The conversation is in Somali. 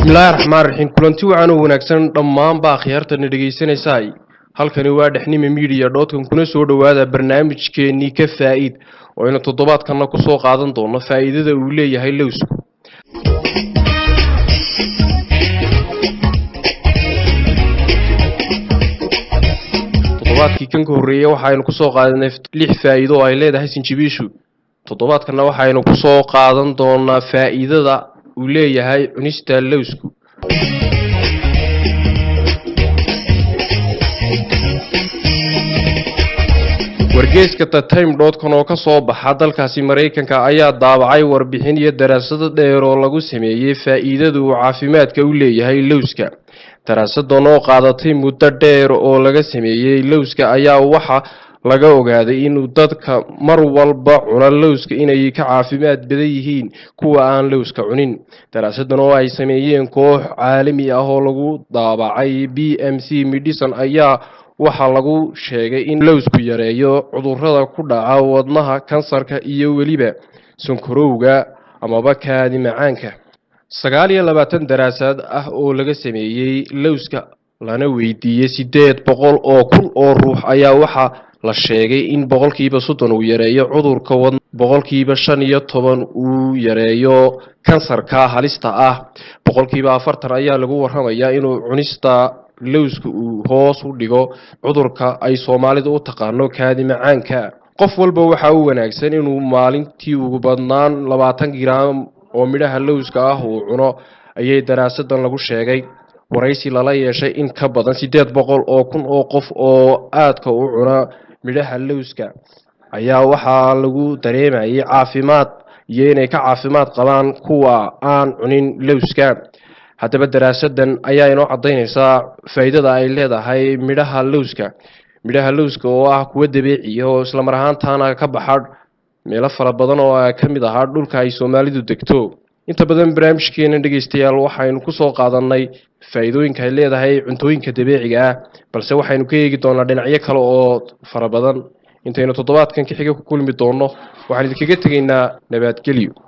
bismillaahi raxmaani raxiim kulanti wacan oo wanaagsan dhammaan baa khiyaartana dhegeysanaysaa halkani waa dhexnimo media.com kuna soo dhawaada barnaamijkeennii ka faa'iid oo aynu toddobaadkana ku soo qaadan doono faa'iidada uu leeyahay lawsku toddobaadkii kan horeeyay waxaanu ku soo qaadanay 6 faa'iido oo ay leedahay sinjibiishu toddobaadkana waxaanu ku soo qaadan doonaa faa'iidada uu leeyahay cunista lawsku wargeyska time.com oo ka soo baxa dalkaasi Mareykanka ayaa daabacay warbixin iyo daraasad dheer oo lagu sameeyay faa'iidada uu caafimaadka u leeyahay lawska daraasadan oo qaadatay muddo dheer oo laga sameeyay lawska ayaa waxa laga ogaaday in dadka mar walba cuna lawska inay ka caafimaad badan yihiin kuwa aan lawska cunin daraasadan oo ay sameeyeen koox caalami ah oo lagu daabacay BMC Medicine ayaa waxa lagu sheegay in lawsku yareeyo cudurrada ku dhaca wadnaha kansarka iyo waliba sonkorowga ama kaadi macaanka 29 daraasad ah oo laga sameeyay lawska lana weydiiyay 800 oo kun oo ruux ayaa waxa la sheegay in boqolkiiba 30 uu yareeyo cudurka wadnaha boqolkiiba 15 uu yareeyo kansarka halista ah boqolkiiba 40 ayaa lagu warramayaa inuu cunista lawsku uu hoos u dhigo cudurka ay Soomaalidu u taqaano kaadi macaanka qof walba waxa uu wanaagsan inuu maalintii ugu badnaan 20 gram oo midhaha lawska ah uu cuno ayay daraasadan lagu sheegay waraysi lala yeeshay in ka badan 800 oo kun oo qof oo aadka u cuna midhaha lawska ayaa waxa lagu dareemayay caafimaad iyo inay ka caafimaad qabaan kuwa aan cunin lawska haddaba daraasadan ayaa inoo cadeynaysa faa'iidada ay leedahay midhaha lawska oo ah kuwa dabiici ah oo isla mar ahaantaana ka baxad meelo fara badan oo ka mid ah dhulka ay Soomaalidu degto inta badan barnaamijkeena dhageystayaal waxaynu ku soo qaadanay faa'iidooyinka ay leedahay cuntooyinka dabiiciga ah balse waxaynu ka eegi doonaa dhinacyo kale oo fara badan intaynu toddobaadkan ka xiga ku kulmi doono waxaan idinkaga tegaynaa nabadgelyo